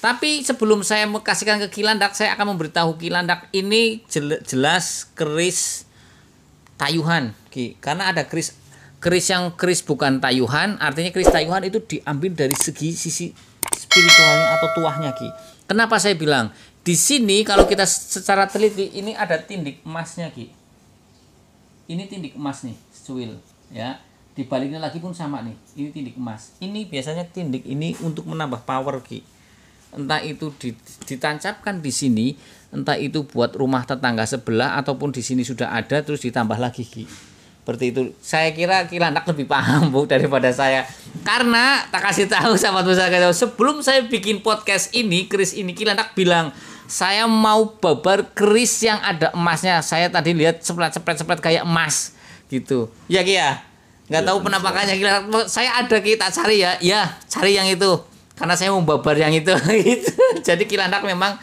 Tapi sebelum saya kasihkan ke Kilandak, saya akan memberitahu Kilandak ini jelas keris tayuhan, Ki. Karena ada keris yang keris bukan tayuhan, artinya keris tayuhan itu diambil dari sisi spiritualnya atau tuahnya, Ki. Kenapa saya bilang? Di sini kalau kita secara teliti ini ada tindik emasnya, Ki. Ini tindik emas nih, cuil, ya. Di baliknya lagi pun sama nih. Ini tindik emas. Ini biasanya tindik ini untuk menambah power, Ki. Entah itu ditancapkan di sini, entah itu buat rumah tetangga sebelah ataupun di sini sudah ada terus ditambah lagi, Ki. Seperti itu. Saya kira Kilandak lebih paham, Bu, daripada saya. Karena tak kasih tahu sahabat pusaka Jawa, sebelum saya bikin podcast ini, keris ini Kilandak bilang, saya mau babar keris yang ada emasnya. Saya tadi lihat sepret kayak emas gitu. Ya, Ki ya. Nggak tahu penampakannya Kilandak. Saya ada, Ki, tak cari ya. Ya, cari yang itu. Karena saya mau babar yang itu. Jadi Kilandak memang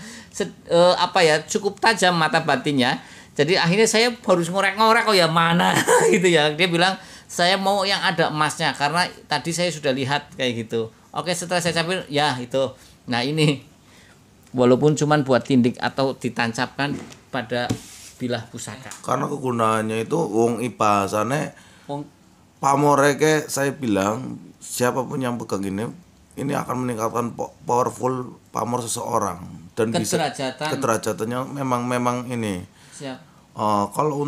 cukup tajam mata batinnya. Jadi akhirnya saya harus ngorek-ngorek, oh ya mana gitu ya. Dia bilang saya mau yang ada emasnya karena tadi saya sudah lihat kayak gitu. Oke, setelah saya capir ya itu. Nah ini walaupun cuman buat tindik atau ditancapkan pada bilah pusaka. Karena kegunaannya itu wong ipasane pamoreke, saya bilang siapapun yang pegang ini akan meningkatkan powerful pamor seseorang dan kederajatannya memang ini. Siap. Kalau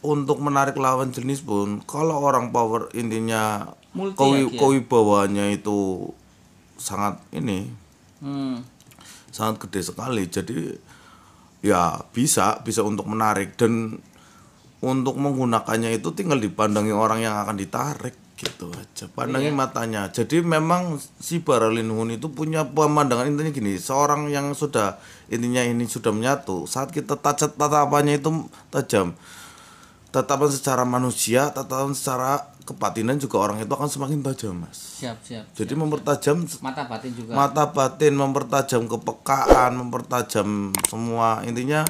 untuk menarik lawan jenis pun, kalau orang power intinya kewibawaannya itu sangat sangat gede sekali. Jadi ya bisa untuk menarik, dan untuk menggunakannya itu tinggal dipandangi orang yang akan ditarik gitu aja, pandangi matanya. Jadi memang si Baralin Hun itu punya pemandangan intinya gini, seorang yang sudah intinya ini sudah menyatu, saat kita tatapannya itu tajam, tatapan secara manusia, tatapan secara kebatinan juga orang itu akan semakin tajam, Mas. Siap. Jadi mempertajam mata batin juga. Mata batin, mempertajam kepekaan, mempertajam semua. Intinya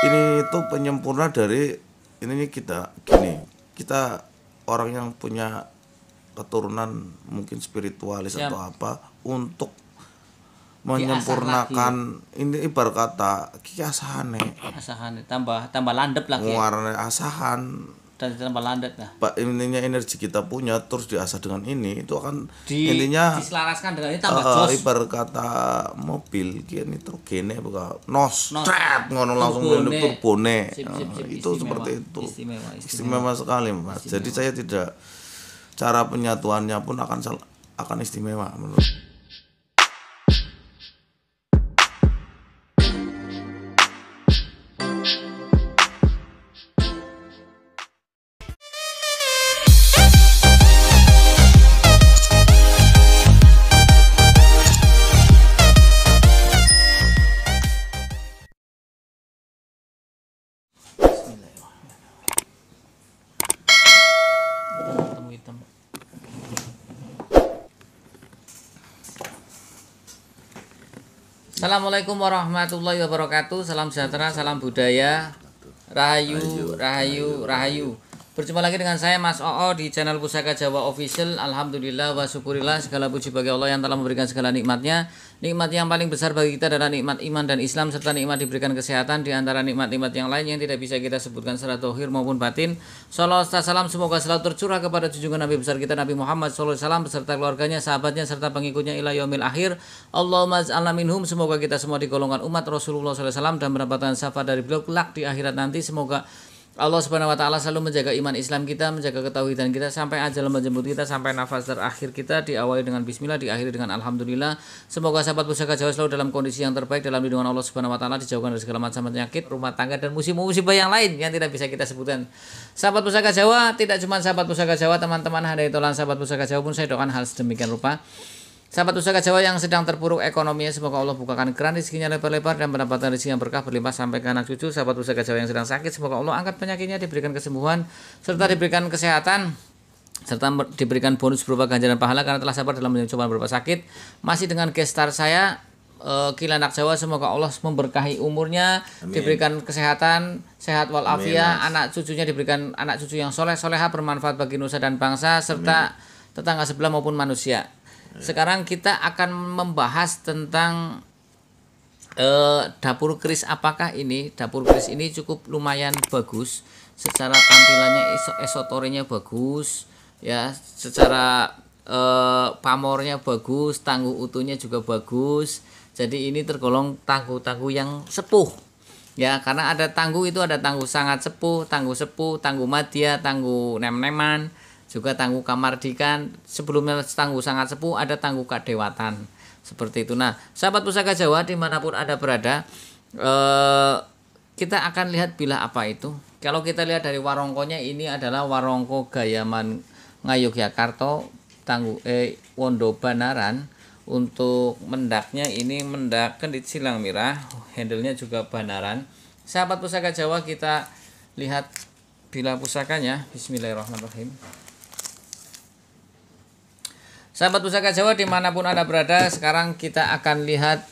ini itu penyempurna dari ini kita orang yang punya keturunan mungkin spiritualis atau apa untuk menyempurnakan ini, ibarat kata asahane tambah landep lagi. Warna asahan dan tambah landep lah. Intinya energi kita punya terus diasah dengan ini itu akan intinya diselaraskan dengan ini tambah jos. Ibarat kata mobil ki nitrogene buka nos trap ngono langsung turbone. Itu seperti itu. Istimewa sekali, Mas. Jadi saya tidak, cara penyatuannya pun akan istimewa menurut. Assalamualaikum warahmatullahi wabarakatuh. Salam sejahtera, salam budaya. Rahayu. Berjumpa lagi dengan saya Mas Oo di channel Pusaka Jawa Official. Alhamdulillah wa syukurillah, segala puji bagi Allah yang telah memberikan segala nikmatnya. Nikmat yang paling besar bagi kita adalah nikmat iman dan Islam, serta nikmat diberikan kesehatan di antara nikmat-nikmat yang lain yang tidak bisa kita sebutkan secara zahir maupun batin. Shalawat salam semoga selalu tercurah kepada junjungan Nabi besar kita Nabi Muhammad SAW beserta keluarganya, sahabatnya serta pengikutnya ila yaumil akhir. Allahumma ij'alna minhum. Semoga kita semua digolongkan umat Rasulullah SAW dan mendapatkan syafaat dari beliau kelak di akhirat nanti. Semoga Allah Subhanahu wa taala selalu menjaga iman Islam kita, menjaga ketauhidan kita sampai ajal menjemput kita, sampai nafas terakhir kita diawali dengan bismillah, diakhiri dengan alhamdulillah. Semoga sahabat Pusaka Jawa selalu dalam kondisi yang terbaik dalam lindungan Allah Subhanahu wa taala, dijauhkan dari segala macam penyakit, rumah tangga dan musibah yang lain yang tidak bisa kita sebutkan. Sahabat Pusaka Jawa, tidak cuma sahabat Pusaka Jawa, teman-teman hadirin tolan sahabat Pusaka Jawa pun saya doakan hal sedemikian rupa. Sahabat Pusaka Jawa yang sedang terpuruk ekonominya, semoga Allah bukakan keran rezekinya lebar-lebar dan mendapatkan rezeki yang berkah berlimpah sampai ke anak cucu. Sahabat Pusaka Jawa yang sedang sakit, semoga Allah angkat penyakitnya, diberikan kesembuhan serta diberikan kesehatan, serta diberikan bonus berupa ganjaran pahala karena telah sabar dalam mencoba beberapa sakit. Masih dengan gestar saya Kilandak Jawa, semoga Allah memberkahi umurnya. Amin. Diberikan kesehatan, sehat walafiat, anak cucunya diberikan anak cucu yang soleh soleha bermanfaat bagi nusa dan bangsa serta tetangga sebelah maupun manusia. Sekarang kita akan membahas tentang dapur keris. Apakah ini dapur keris ini cukup lumayan bagus secara tampilannya, esotorinya bagus ya, secara pamornya bagus, tangguh utuhnya juga bagus. Jadi ini tergolong tangguh-tangguh yang sepuh ya, karena ada tangguh itu ada tangguh sangat sepuh, tangguh madya, tangguh nem-neman, juga tangguh kamardikan. Sebelumnya tangguh sangat sepuh ada tangguh kadewatan. Seperti itu. Nah, sahabat Pusaka Jawa dimanapun Anda berada, kita akan lihat bilah apa itu. Kalau kita lihat dari warongkonya, ini adalah warongko Gayaman Ngayogyakarta, tangguh Wondo Banaran. Untuk mendaknya ini mendak kendit silang mirah, handle-nya juga Banaran. Sahabat Pusaka Jawa, kita lihat bilah pusakanya. Bismillahirrahmanirrahim. Sahabat Pusaka Jawa dimanapun Anda berada, sekarang kita akan lihat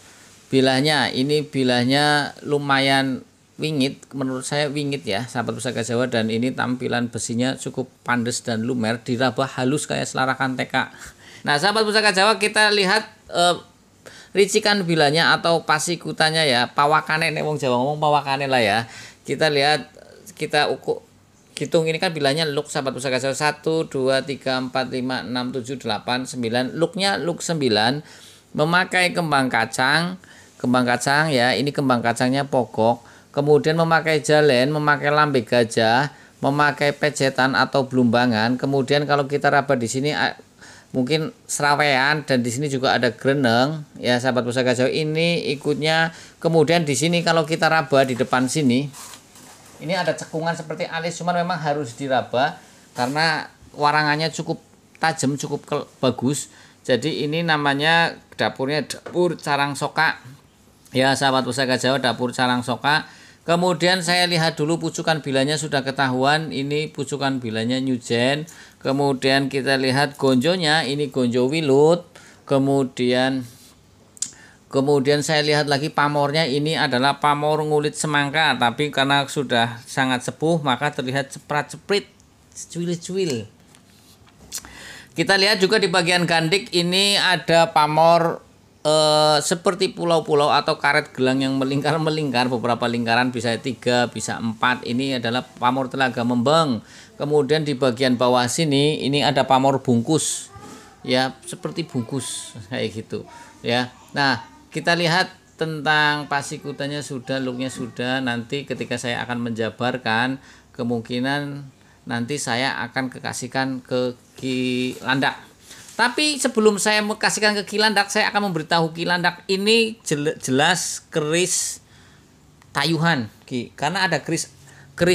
bilahnya. Ini bilahnya lumayan wingit, menurut saya wingit ya sahabat Pusaka Jawa, dan ini tampilan besinya cukup pandes dan lumer, diraba halus kayak selarakan TK. Nah sahabat Pusaka Jawa, kita lihat ricikan bilahnya atau pasikutanya ya, pawakane, nek wong Jawa ngomong pawakane lah ya. Kita lihat, kita hitung ini kan bilahnya luk sahabat Pusaka Jawa, 1, 2, 3, 4, 5, 6, 7, 8, 9. Luknya luk 9, memakai kembang kacang ya, ini kembang kacangnya pokok. Kemudian memakai jalen, memakai lambe gajah, memakai pejetan atau blumbangan. Kemudian kalau kita raba di sini mungkin serawean, dan di sini juga ada greneng ya sahabat Pusaka Jawa, ini ikutnya. Kemudian di sini kalau kita raba di depan sini, ini ada cekungan seperti alis, cuman memang harus diraba karena warangannya cukup tajam, cukup bagus. Jadi ini namanya dapurnya dapur Carang Soka ya sahabat Pusaka Jawa, dapur Carang Soka. Kemudian saya lihat dulu pucukan bilahnya sudah ketahuan, ini pucukan bilahnya Nyujen. Kemudian kita lihat gonjonya, ini gonjo wilut. Kemudian saya lihat lagi pamornya, ini adalah pamor ngulit semangka, tapi karena sudah sangat sepuh maka terlihat ceprat-ceprit, cuil-cuil. Kita lihat juga di bagian gandik ini ada pamor seperti pulau-pulau atau karet gelang yang melingkar-melingkar, beberapa lingkaran, bisa 3, bisa 4. Ini adalah pamor telaga membeng. Kemudian di bagian bawah sini ini ada pamor bungkus ya, seperti bungkus kayak gitu ya. Nah kita lihat tentang pasikutannya sudah, looknya sudah. Nanti ketika saya akan menjabarkan, kemungkinan nanti saya akan kekasihkan ke Ki Landak. Tapi sebelum saya kasihkan ke Ki Landak, saya akan memberitahu Ki Landak ini jelas keris tayuhan Ki. Karena ada keris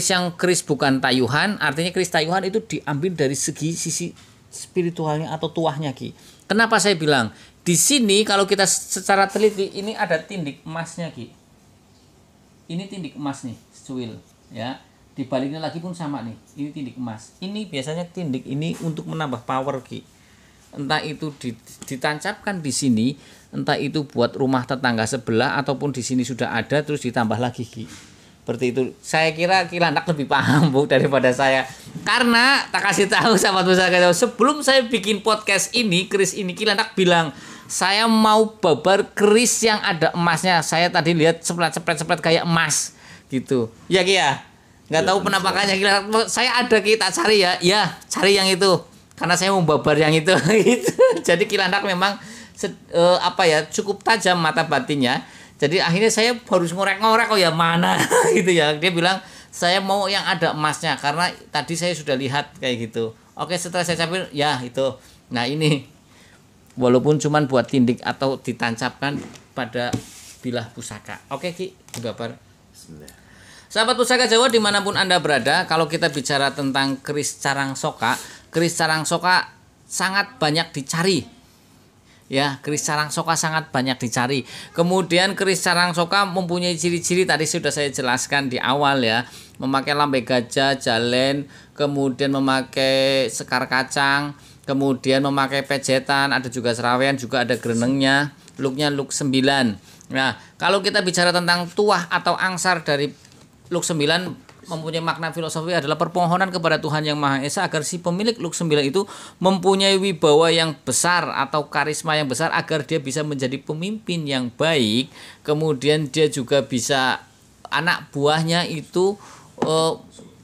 yang keris bukan tayuhan, artinya keris tayuhan itu diambil dari sisi spiritualnya atau tuahnya Ki. Kenapa saya bilang? Di sini kalau kita secara teliti, ini ada tindik emasnya Ki. Ini tindik emas nih, cuil ya. Di baliknya lagi pun sama nih, ini tindik emas. Ini biasanya tindik ini untuk menambah power Ki. Entah itu ditancapkan di sini, entah itu buat rumah tetangga sebelah, ataupun di sini sudah ada terus ditambah lagi Ki. Seperti itu. Saya kira Ki Landak lebih paham Bu daripada saya. Karena tak kasih tahu sahabat Pusaka Jawa, sebelum saya bikin podcast ini, keris ini Ki Landak bilang, saya mau babar keris yang ada emasnya. Saya tadi lihat cepret-cepret kayak emas gitu. Ya Ki ya. Nggak tahu penampakannya Ki Landak. Saya ada Ki, tak cari ya. Ya, cari yang itu. Karena saya mau babar yang itu gitu. Jadi Ki Landak memang cukup tajam mata batinnya. Jadi akhirnya saya harus ngorek-ngorek, oh ya mana gitu ya. Dia bilang saya mau yang ada emasnya karena tadi saya sudah lihat kayak gitu. Oke, setelah saya capir ya itu. Nah ini walaupun cuman buat tindik atau ditancapkan pada bilah pusaka. Oke Ki, babar. Sahabat Pusaka Jawa dimanapun Anda berada, kalau kita bicara tentang keris Carang Soka, keris Carang Soka sangat banyak dicari. Ya, keris Carang Soka sangat banyak dicari. Kemudian keris Carang Soka mempunyai ciri-ciri tadi sudah saya jelaskan di awal ya. Memakai lambe gajah, jalen, kemudian memakai sekar kacang, kemudian memakai pejetan, ada juga serawean, juga ada grenengnya. Looknya look 9. Nah, kalau kita bicara tentang tuah atau angsar dari look 9, mempunyai makna filosofi adalah permohonan kepada Tuhan Yang Maha Esa agar si pemilik Luk 9 itu mempunyai wibawa yang besar atau karisma yang besar agar dia bisa menjadi pemimpin yang baik, kemudian dia juga bisa anak buahnya itu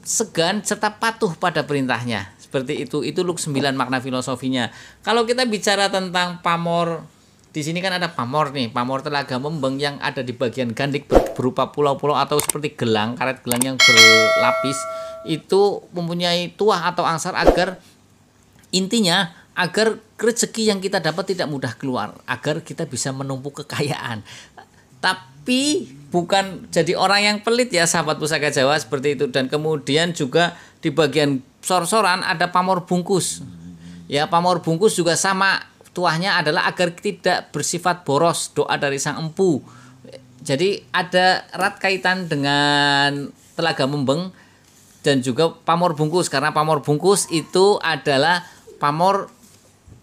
segan serta patuh pada perintahnya. Seperti itu Luk 9 makna filosofinya. Kalau kita bicara tentang pamor, di sini kan ada pamor nih, pamor Telaga Membeng yang ada di bagian gandik berupa pulau-pulau atau seperti gelang, karet gelang yang berlapis, itu mempunyai tuah atau angsar agar intinya agar rezeki yang kita dapat tidak mudah keluar, agar kita bisa menumpuk kekayaan. Tapi bukan jadi orang yang pelit ya sahabat Pusaka Jawa, seperti itu. Dan kemudian juga di bagian sor-soran ada pamor bungkus. Ya, pamor bungkus juga sama, tuahnya adalah agar tidak bersifat boros, doa dari sang empu. Jadi ada erat kaitan dengan Telaga Membeng dan juga pamor bungkus, karena pamor bungkus itu adalah pamor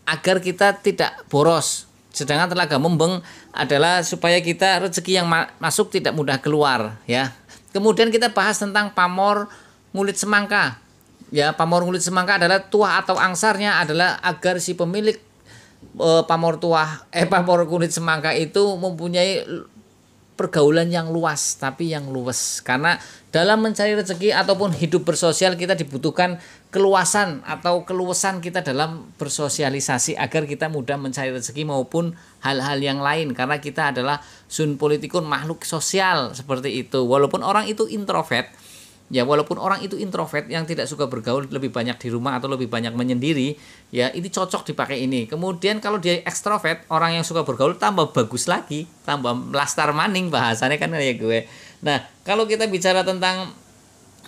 agar kita tidak boros, sedangkan Telaga Membeng adalah supaya kita rezeki yang masuk tidak mudah keluar ya. Kemudian kita bahas tentang pamor ngulit semangka. Ya, pamor ngulit semangka adalah tuah atau angsarnya adalah agar si pemilik pamor kulit semangka itu mempunyai pergaulan yang luas tapi yang luwes, karena dalam mencari rezeki ataupun hidup bersosial kita dibutuhkan keluasan atau keluasan kita dalam bersosialisasi agar kita mudah mencari rezeki maupun hal-hal yang lain, karena kita adalah sun politikun, makhluk sosial seperti itu. Walaupun orang itu introvert yang tidak suka bergaul, lebih banyak di rumah atau lebih banyak menyendiri, ya ini cocok dipakai ini. Kemudian kalau dia ekstrovert, orang yang suka bergaul, tambah bagus lagi, tambah lastar maning bahasanya kan ya gue. Nah, kalau kita bicara tentang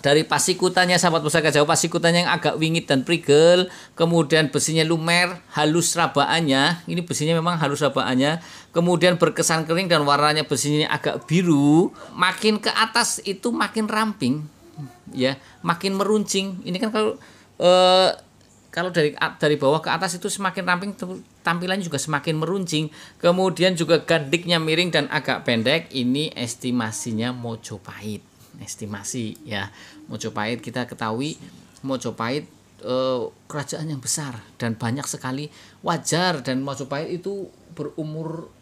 dari pasikutannya sahabat Pusaka Jawa, pasikutannya yang agak wingit dan prigel, kemudian besinya lumer, halus rabaannya, ini besinya memang halus rabaannya, kemudian berkesan kering dan warnanya besinya agak biru, makin ke atas itu makin ramping, ya, makin meruncing. Ini kan kalau dari bawah ke atas itu semakin ramping, tampilannya juga semakin meruncing. Kemudian juga gandiknya miring dan agak pendek. Ini estimasinya Mojopahit. Estimasi ya, Mojopahit kita ketahui Mojopahit kerajaan yang besar dan banyak sekali, wajar, dan Mojopahit itu berumur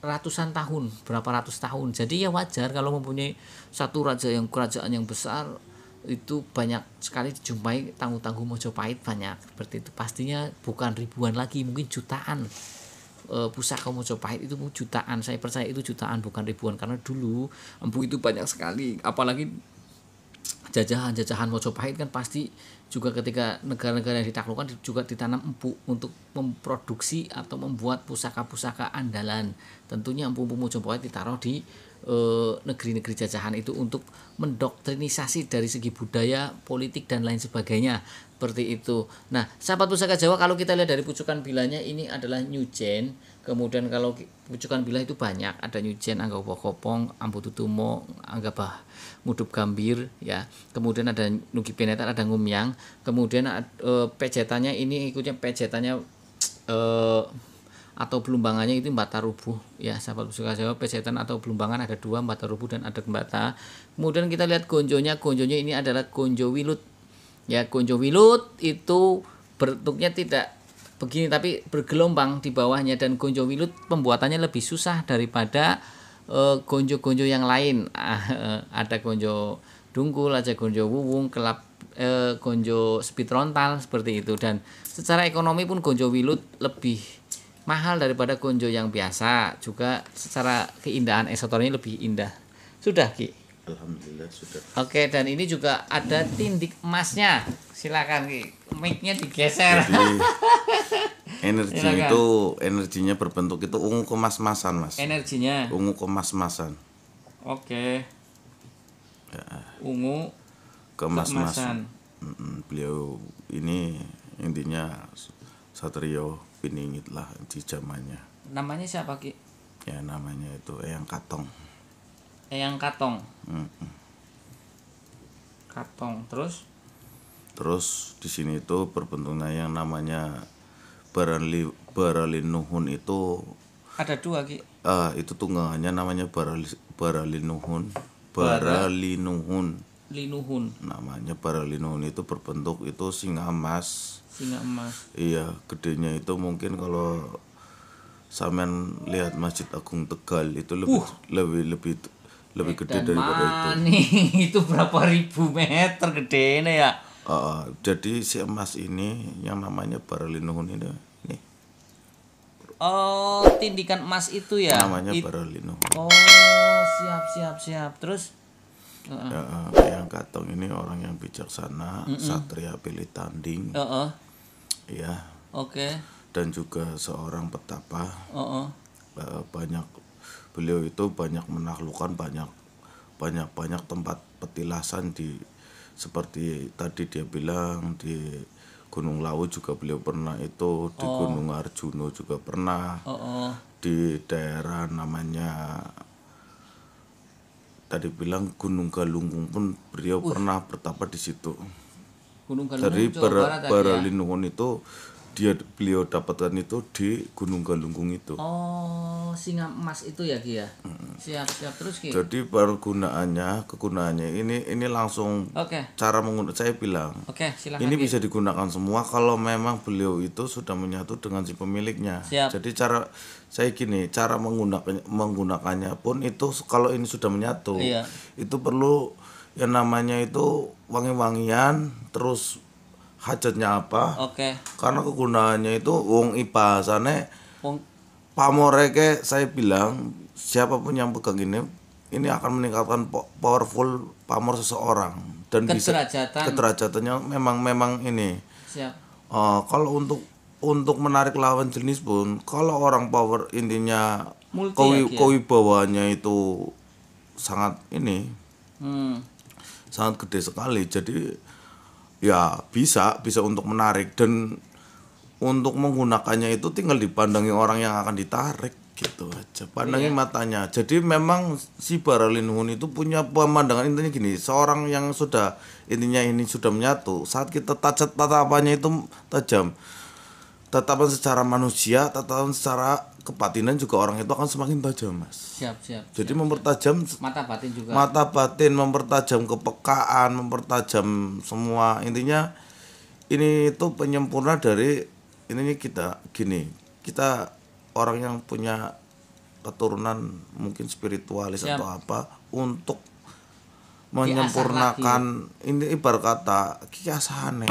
ratusan tahun, berapa ratus tahun. Jadi ya wajar kalau mempunyai satu kerajaan yang besar, itu banyak sekali dijumpai tangguh-tangguh Mojopahit, banyak seperti itu. Pastinya bukan ribuan lagi, mungkin jutaan. Pusaka Mojopahit itu jutaan, saya percaya itu jutaan bukan ribuan, karena dulu empu itu banyak sekali. Apalagi jajahan Mojopahit kan pasti juga ketika negara-negara yang ditaklukkan juga ditanam empu untuk memproduksi atau membuat pusaka-pusaka andalan. Tentunya empu-empu Mojopahit ditaruh di negeri-negeri jajahan itu untuk mendoktrinisasi dari segi budaya, politik dan lain sebagainya, seperti itu. Nah, sahabat Pusaka Jawa, kalau kita lihat dari pucukan bilanya ini adalah Nyujen. Kemudian kalau pucukan bila itu banyak, ada Nyujen, Angga Kopong, Ambu Tutumo, Angga Mudup Gambir ya. Kemudian ada Nugi Penetan, ada Ngumyang. Kemudian pejetannya ini ikutnya pejetannya atau belumbangannya itu Mbata Rubuh ya, sahabat Pusaka Jawa. Pejetan atau belumbangan ada dua, Mbata Rubuh dan ada Mbata. Kemudian kita lihat gonjonya ini adalah gonjo wilut ya. Gonjo wilut itu bentuknya tidak begini tapi bergelombang di bawahnya, dan gonjo wilut pembuatannya lebih susah daripada gonjo-gonjo yang lain. Ada gonjo dungkul, ada gonjo wuwung, gonjo spitrontal seperti itu. Dan secara ekonomi pun gonjo wilut lebih mahal daripada gonjo yang biasa, juga secara keindahan eksotornya lebih indah. Sudah Ki? Alhamdulillah sudah. Oke, dan ini juga ada tindik emasnya. Silakan Ki, mic-nya digeser. Jadi energinya berbentuk itu ungu kemas-masan, Mas. Energinya ungu kemas-masan. Oke. Ya. Ungu kemas-masan. Beliau ini intinya Satrio Piningit lah di zamannya. Namanya siapa Ki? Ya namanya itu Eyang Katong. Eyang Katong. Katong. Terus di sini itu berbentuknya yang namanya Baralinuhun itu ada dua Ki. Itu tunggangannya namanya Baralinuhun. Baralinuhun. linuhun. Namanya Baralinuhun itu berbentuk itu singa emas. Singa emas. Iya, gedenya itu mungkin kalau sampean lihat Masjid Agung Tegal itu lebih gede daripada itu. Nih, itu berapa ribu meter gedenya ya? Jadi si emas ini yang namanya Baralinuhun ini Oh, tindikan emas itu ya? namanya Baralinuhun. Oh, siap. Terus Yang Katong ini orang yang bijaksana, Satria Pilih Tanding. Ya. Oke. Dan juga seorang petapa. Beliau itu banyak menaklukkan banyak tempat petilasan seperti tadi dia bilang di Gunung Lawu juga beliau pernah itu, di Gunung Arjuno juga pernah, di daerah namanya tadi bilang Gunung Galunggung pun beliau pernah bertapa di situ. Gunung Galunggung Dari Jawa Barat Baralinuhun itu beliau dapatkan itu di Gunung Galunggung itu. Oh, singa emas itu ya Ki ya. Siap terus Ki. Jadi kegunaannya ini langsung cara menggunakan, saya bilang. Silakan. Ini Ki. bisa digunakan semua kalau memang beliau itu sudah menyatu dengan si pemiliknya. Siap. Jadi cara menggunakannya pun itu kalau ini sudah menyatu, itu perlu yang namanya itu wangi-wangian, terus hajatnya apa? Karena kegunaannya itu wong ibasane pamoreke, saya bilang siapapun yang pegang ini akan meningkatkan powerful pamor seseorang dan kederajatannya memang ini. Siap. Kalau untuk menarik lawan jenis pun, kalau orang power intinya kewibawaannya itu sangat sangat gede sekali. Jadi ya bisa untuk menarik, dan untuk menggunakannya itu tinggal dipandangi orang yang akan ditarik gitu aja. Pandangi matanya. Jadi memang si Baralinuhun itu punya pemandangan intinya gini, seorang yang sudah ini sudah menyatu, saat kita tatapannya itu tajam. Tatapan secara manusia, tatapan secara kebatinan juga orang itu akan semakin tajam, Mas. Siap. Jadi mempertajam mata batin juga. Mata batin, mempertajam kepekaan, mempertajam semua. Intinya ini itu penyempurna dari ini kita orang yang punya keturunan mungkin spiritualis atau apa, untuk menyempurnakan ini, ibarat kata asahane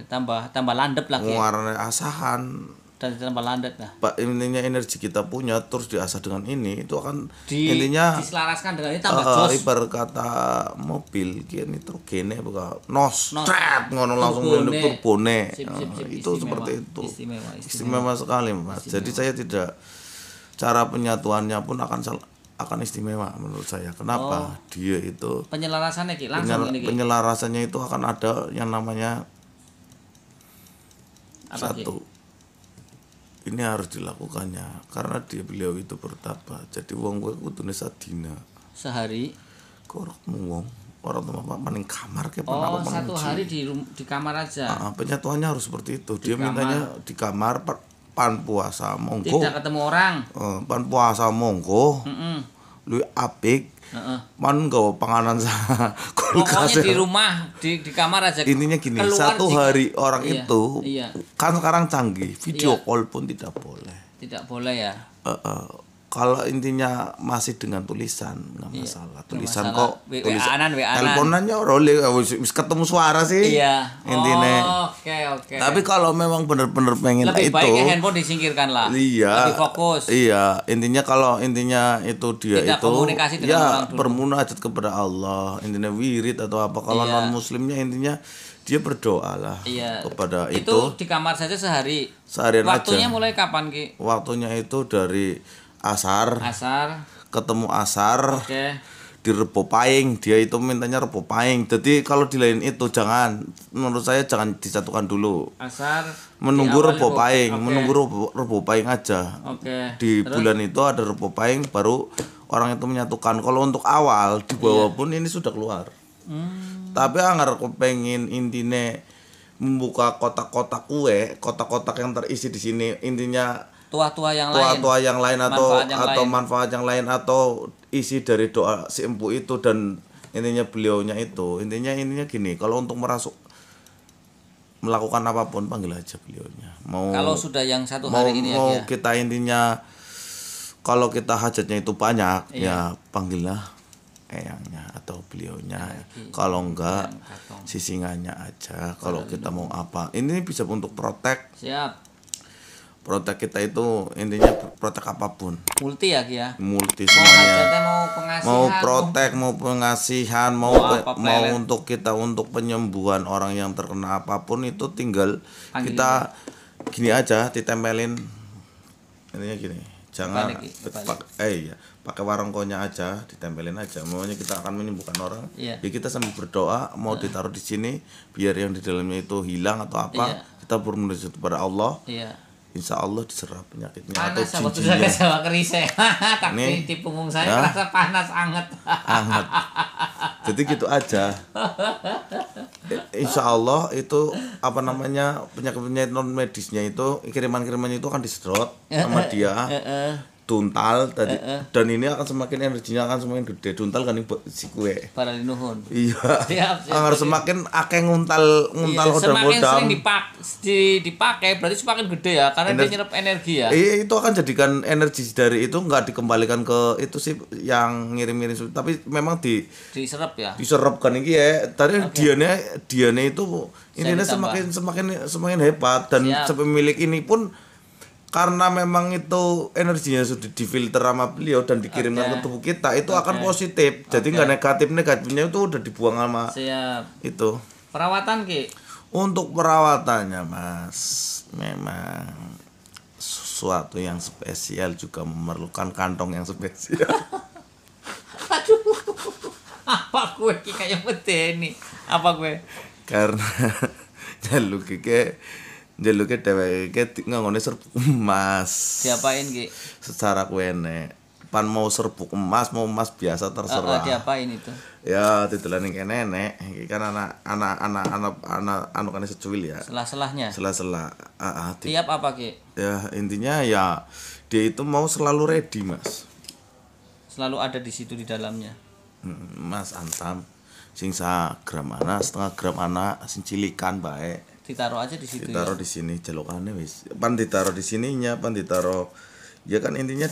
tambah landep lagi. Warna asahan dan tambah landep lah. Intinya energi kita punya terus diasah dengan ini, itu akan intinya diselaraskan dengan ini tambah jos. Ibarat kata mobil nitrogene trap ngono langsung turbone. Itu seperti itu. Istimewa sekali, Mas. Jadi saya tidak, cara penyatuannya pun akan istimewa menurut saya. Kenapa? Dia itu penyelarasannya Ki langsung penyelarasannya itu akan ada yang namanya satu. Ini harus dilakukannya karena beliau itu bertapa. Jadi wong kowe kudune sadina. Sehari kok wong orang tuh maning kamar kayak pernah satu hari di kamar aja. Penyatuannya harus seperti itu. Dia mintanya di kamar pan puasa monggo. Tidak ketemu orang. Pan puasa monggo. Lu apik. Man nggawa panganan pokoknya di rumah di kamar aja. Intinya gini, satu hari orang itu kan sekarang canggih, video call pun tidak boleh. Tidak boleh ya. Kalau intinya masih dengan tulisan nggak masalah. Tulisan kok tulisan teleponannya wis ketemu suara sih. Intinya. Oke. Tapi kalau memang benar-benar pengen lebih itu, baik handphone disingkirkan lah. Lebih fokus. Iya, intinya kalau intinya itu dia tidak itu komunikasi dengan orang dulu. Bermunajat kepada Allah, intinya wirid atau apa. Kalau non muslimnya intinya dia berdoa lah kepada itu. Itu di kamar saja seharian Waktunya aja. Mulai kapan Ki? Waktunya itu dari asar ketemu asar di Rebo Paing. Dia itu mintanya Rebo Paing. Jadi kalau di lain itu menurut saya jangan disatukan dulu. Asar menunggu Rebo Paing, menunggu Rebo Paing aja. Di Terus? Bulan itu ada Rebo Paing, baru orang itu menyatukan. Kalau untuk awal di bawah pun ini sudah keluar. Tapi anggar pengen intine membuka kotak-kotak kotak-kotak yang terisi di sini, intinya tua-tua yang lain atau manfaat yang lain atau isi dari doa si empu itu, dan intinya beliaunya itu intinya gini, kalau untuk melakukan apapun panggil aja beliaunya. Kalau sudah yang satu mau hari ini ya, mau Ki, ya. kita intinya kalau kita hajatnya itu banyak ya panggillah eyangnya atau beliaunya. Kalau enggak sisingannya aja. Kalau kita mau apa, ini bisa untuk protek kita itu intinya protek apapun, multi ya, Ki, ya. multi Mau semuanya, hajatnya, mau pengasihan, mau protek, mau pengasihan, mau untuk kita untuk penyembuhan orang yang terkena apapun itu tinggal kita gini aja ditempelin, intinya gini, jangan pakai warongkonya aja, ditempelin aja, maunya kita akan menyembuhkan orang. Ya kita sambil berdoa, mau ditaruh di sini biar yang di dalamnya itu hilang atau apa, kita bermenuju kepada Allah. Insya Allah diserap penyakitnya atau cincinnya. Sama kerisnya. Tapi di punggung saya terasa panas, anget. Jadi gitu aja. Insya Allah itu apa namanya penyakit non medisnya itu kiriman-kirimannya itu akan disedot sama dia. Duntal tadi dan ini akan semakin energinya akan semakin gede. Duntal kan si kue para linuhun. Siap. Harus semakin akeh nguntal semakin sering dipakai berarti semakin gede ya, karena dia nyerap energi ya. Itu akan jadikan energi dari itu nggak dikembalikan ke itu sih yang ngirim-ngirim, tapi memang diserap ya. Diserap kan ini ya. Tadi dianya itu intinya semakin hebat dan pemilik ini pun karena memang itu energinya sudah difilter sama beliau dan dikirimkan ke tubuh kita, itu akan positif. Jadi nggak negatifnya itu udah dibuang sama itu. Perawatan, Ki? Untuk perawatannya Mas, memang sesuatu yang spesial juga memerlukan kantong yang spesial. Aduh, apa gue Ki kayak ini? Apa gue? Karena jaluknya dheweke ngangone serbuk emas. Diapain, Ki? Secara kuene. Pan mau serbuk emas, mau emas biasa terserah. Diapain itu? Ya, didelani ke nenek. Iki kan anak anu kan secuil ya. Selah-selahnya. Sela-sela. Tiap apa, Ki? Ya, intinya ya dia itu mau selalu ready, Mas. Selalu ada di situ di dalamnya. Mas antam sing gram ana, setengah gram ana, sing cilikan bae. Ditaruh aja di situ. Ditaruh di sini jelokane wis. Pan ditaruh di sininya, pan ditaruh. Ya kan intinya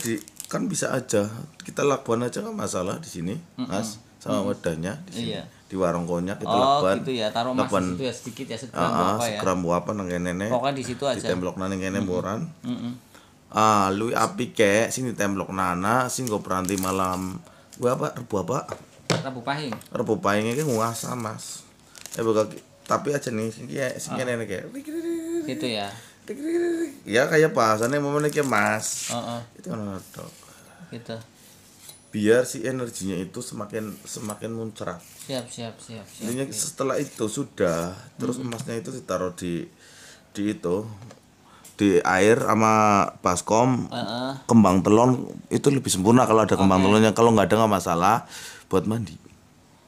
kan bisa aja. Kita lakukan aja nggak masalah di sini, Mas. Sama wadahnya di sini. Di warungkonya kita lakukan. Gitu ya. Taruh emas di situ ya sedikit ya, segram berapa ya. Segram berapa nang kene. Pokoknya di situ aja. Ditemplok nang kene boran. Luwih apik kek sing ditemplok nana sing go peranti malam. Rebu apa? Rebu pahing. Rebu pahing iki nguasa, Mas. Tapi aja nih sing kene kayak gitu ya. Ya kayak bahasane momen iki Mas. Itu kan tok. Gitu. Biar si energinya itu semakin muncrat. Siap. Intinya setelah itu sudah terus emasnya itu ditaruh di air sama baskom. Kembang telon itu lebih sempurna kalau ada kembang telonnya. Kalau nggak ada nggak masalah buat mandi.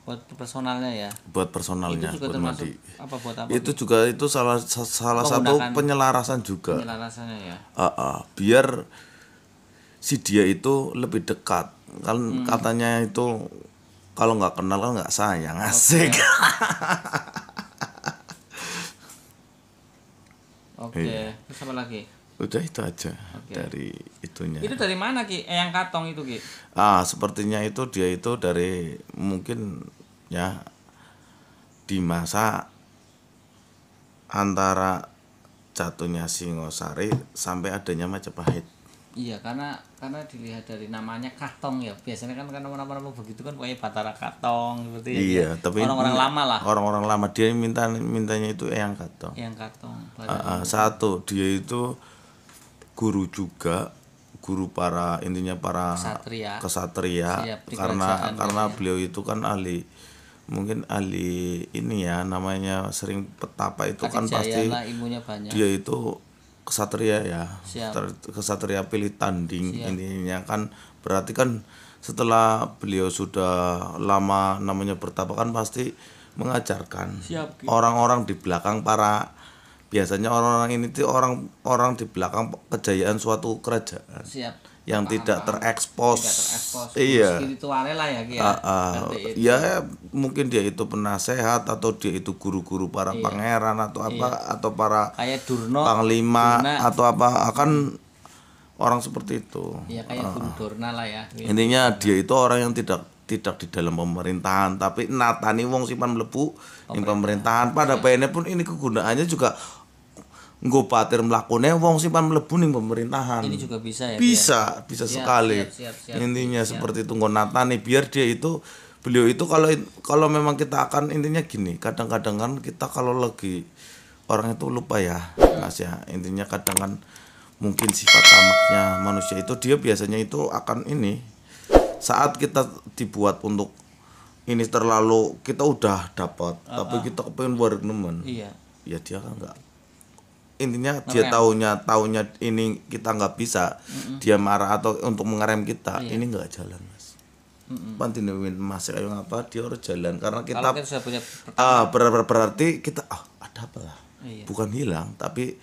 Buat personalnya ya. Buat personalnya. Itu juga buat mandi. Buat apa? Itu juga itu salah satu penyelarasan juga. Penyelarasannya ya. Biar si dia itu lebih dekat. Kan katanya itu kalau nggak kenal kan nggak sayang, asik. Terus apa lagi? Udah itu aja dari itunya. Itu dari mana, Ki? Yang katong itu, Ki? Sepertinya itu dia itu dari mungkin ya di masa antara jatuhnya Singosari sampai adanya Majapahit. Iya, karena dilihat dari namanya Katong ya. Biasanya kan nama-nama begitu kan kayak Batara Katong seperti ya. Iya, tapi orang-orang lama lah. Orang-orang lama dia mintanya itu Eyang Katong. Eyang Katong. Satu, dia itu guru juga, guru para kesatria karena beliau itu kan mungkin ahli ini ya, namanya sering petapa itu kan pasti ilmunya banyak. Dia itu kesatria ya. Kesatria pilih tanding. Intinya kan berarti kan setelah beliau sudah lama namanya bertapa kan pasti mengajarkan orang-orang di belakang biasanya orang-orang ini tuh orang di belakang kejayaan suatu kerajaan. yang tidak terekspos. Iya. Spiritualnya lah ya Ki ya. Ya mungkin dia itu penasehat atau dia itu guru-guru para pangeran atau apa atau para kayak Durna, panglima atau apa akan orang seperti itu. Iya kayak Guru Durna lah ya. Intinya dia itu orang yang tidak di dalam pemerintahan tapi natani wong simpan mlebu ing pemerintahan pada pene pun ini kegunaannya juga nggo patir mlakune wong simpan mlebu ning pemerintahan. Ini juga bisa ya. Bisa sekali. Intinya seperti itu nggo natani biar dia itu beliau itu kalau memang kita akan intinya gini, kadang-kadang kan kita kalau lagi orang itu lupa ya, Mas ya. Intinya kadang kan mungkin sifat tamaknya manusia itu dia biasanya itu akan ini saat kita dibuat untuk ini terlalu kita udah dapat tapi kita kepengen buat nemen. Iya. Ya dia kan enggak. Intinya dia taunya ini kita nggak bisa. Dia marah atau untuk mengerem kita. Ini nggak jalan, Mas. Pantine Mas kayak ngapa dia harus jalan karena kita sudah punya berarti kita ada apa lah. Bukan hilang tapi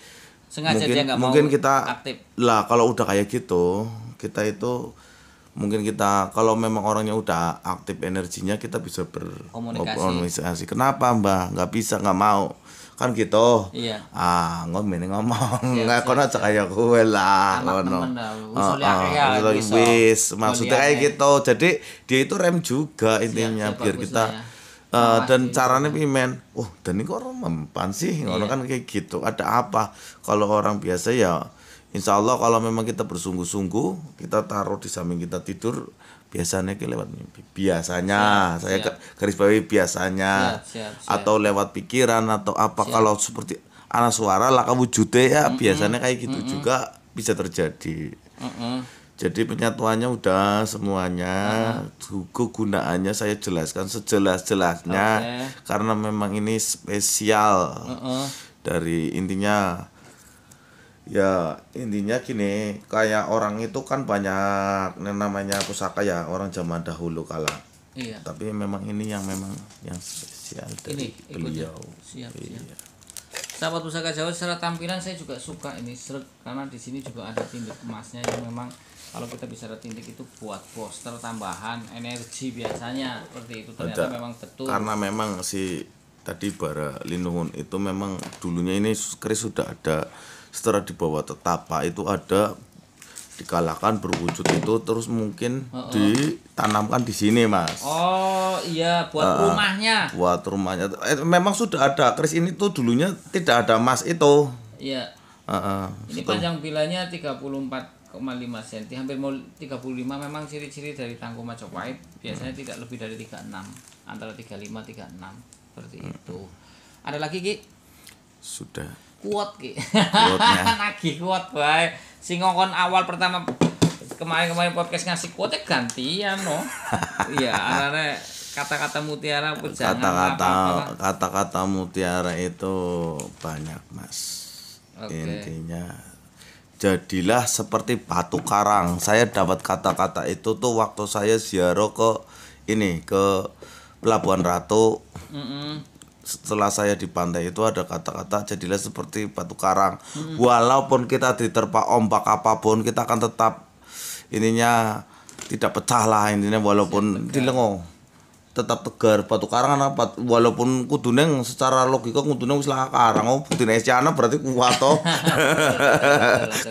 sengaja mungkin, dia nggak mau mungkin kita aktif. Lah kalau udah kayak gitu kita itu mungkin kita kalau memang orangnya udah aktif energinya kita bisa berkomunikasi. Kenapa Mbak nggak bisa nggak mau kan gitu. Iya. Ngomong nggak kono aja kayak gue lah ngono. Wis maksudnya kayak gitu. Jadi dia itu rem juga intinya biar kita dan caranya pimen. Dan ini kok orang mempan sih ngono kan kayak gitu. Ada apa kalau orang biasa ya insya Allah kalau memang kita bersungguh-sungguh kita taruh di samping kita tidur biasanya lewat mimpi biasanya garis bawahi biasanya atau lewat pikiran atau apa kalau seperti anak suara lah wujudnya ya biasanya kayak gitu juga bisa terjadi. Jadi penyatuannya udah semuanya kegunaannya saya jelaskan sejelas-jelasnya karena memang ini spesial dari intinya. Ya intinya gini kayak orang itu kan banyak yang namanya pusaka ya orang zaman dahulu kala. Tapi memang ini yang spesial dari beliau. Siap. Sahabat Pusaka Jawa secara tampilan saya juga suka ini karena di sini juga ada tindik emasnya yang memang kalau kita bicara tindik itu buat poster tambahan energi biasanya seperti itu ternyata memang betul. Karena memang si tadi bara linuhun itu memang dulunya ini keris sudah ada. Setelah dibawa tetapa itu ada dikalahkan berwujud itu terus mungkin ditanamkan di sini Mas. Oh iya buat rumahnya. Buat rumahnya. Memang sudah ada keris ini tuh dulunya tidak ada emas itu. Iya. Ini panjang bilanya 34,5 cm hampir mau 35 memang ciri-ciri dari Tangku Majapahit biasanya tidak lebih dari 36 antara 35 36 seperti itu. Ada lagi Ki? Sudah. Kuat Ki. Nagih kuat bae. Sing ngongkon awal pertama kemarin podcast ngasih kuatnya gantian no. Iya, arane kata-kata mutiara kata-kata mutiara itu banyak Mas. Intinya jadilah seperti batu karang. Saya dapat kata-kata itu tuh waktu saya ziarah ke Pelabuhan Ratu. Setelah saya di pantai itu ada kata-kata jadilah seperti batu karang. Walaupun kita diterpa ombak apapun kita akan tetap ininya tidak pecah lah intinya walaupun dilengo tetap tegar batu karang apa walaupun kudune secara logika kudune wis lah karang buktine Esiana berarti kuat toh.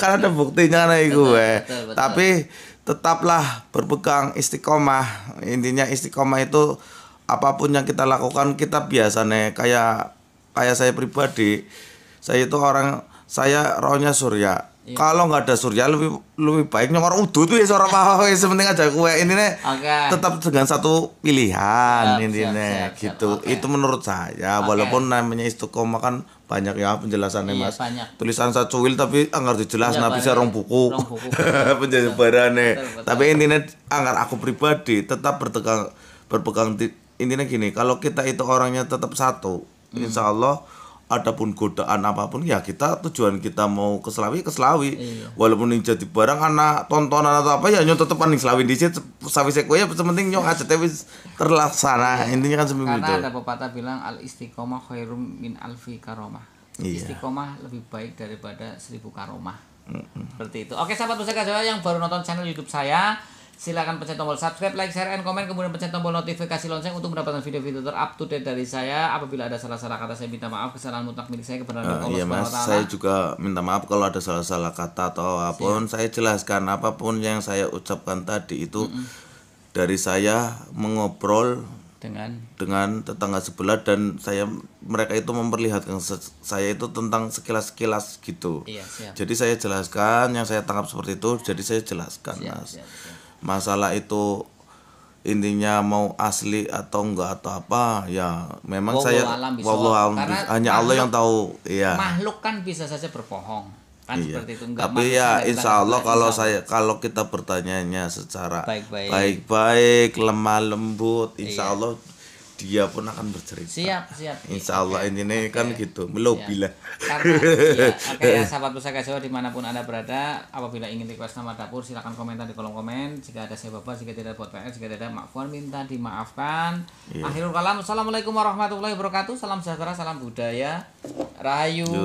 Kan ada buktinya nih gue. Tapi tetaplah berpegang istiqomah. Intinya istiqomah itu apapun yang kita lakukan kita biasanya kayak saya pribadi saya itu saya rohnya surya. Kalau nggak ada surya lebih baik nyongor udu tuh ya seorang apa sepenting aja kue intinya tetap dengan satu pilihan intinya gitu. Itu menurut saya walaupun namanya istiqomah kan banyak ya penjelasannya Mas. Tulisan saya cuil tapi anggar dijelas nabi bisa rong buku penjelasannya. Tapi intinya anggar aku pribadi tetap berpegang intinya gini, kalau kita itu orangnya tetap satu, insya Allah adapun godaan apapun ya kita tujuan kita mau ke Selawi. Walaupun ini jadi barang anak tontonan atau apa ya nyok tetepan ning Selawi dhisik sawise kowe ya penting nyok aja wis terlaksana. Intinya kan seperti itu. Karena ada pepatah bilang al istiqomah khairum min alfi karomah. Istiqomah lebih baik daripada 1000 karomah. Seperti itu. Oke, sahabat Pusaka Jawa yang baru nonton channel YouTube saya, silakan pencet tombol subscribe, like, share, and komen, kemudian pencet tombol notifikasi lonceng untuk mendapatkan video-video ter-up to date dari saya. Apabila ada salah-salah kata, saya minta maaf. Kesalahan mutlak milik saya, kebenaran milik Allah Iya Subhanahu mas, wa taala. saya juga minta maaf kalau ada salah-salah kata atau apapun. Saya jelaskan apapun yang saya ucapkan tadi itu dari saya mengobrol dengan tetangga sebelah, dan mereka itu memperlihatkan saya itu tentang sekilas-sekilas gitu. Iya, siap. Jadi saya jelaskan yang saya tangkap seperti itu. Jadi saya jelaskan mas. Siap. Masalah itu intinya mau asli atau enggak atau apa ya memang Wallahu alam bisawab. Karena hanya Allah yang tahu. Iya. Makhluk kan bisa saja berbohong. Kan Iya. seperti itu. Enggak, Tapi ya manusia insya Allah kalau kita bertanyanya secara Baik-baik. baik-baik, lemah lembut, insya Allah dia pun akan bercerita. Siap. Insya Allah ini kan gitu, melobi lah. Karena oke ya sahabat Pusaka Jawa dimanapun Anda berada, apabila ingin request nama dapur silakan komentar di kolom komen. Jika ada saya bapak, jika tidak buat PR, jika tidak maafkan minta dimaafkan. Akhirul kalam, assalamualaikum warahmatullahi wabarakatuh. Salam sejahtera, salam budaya, rahayu.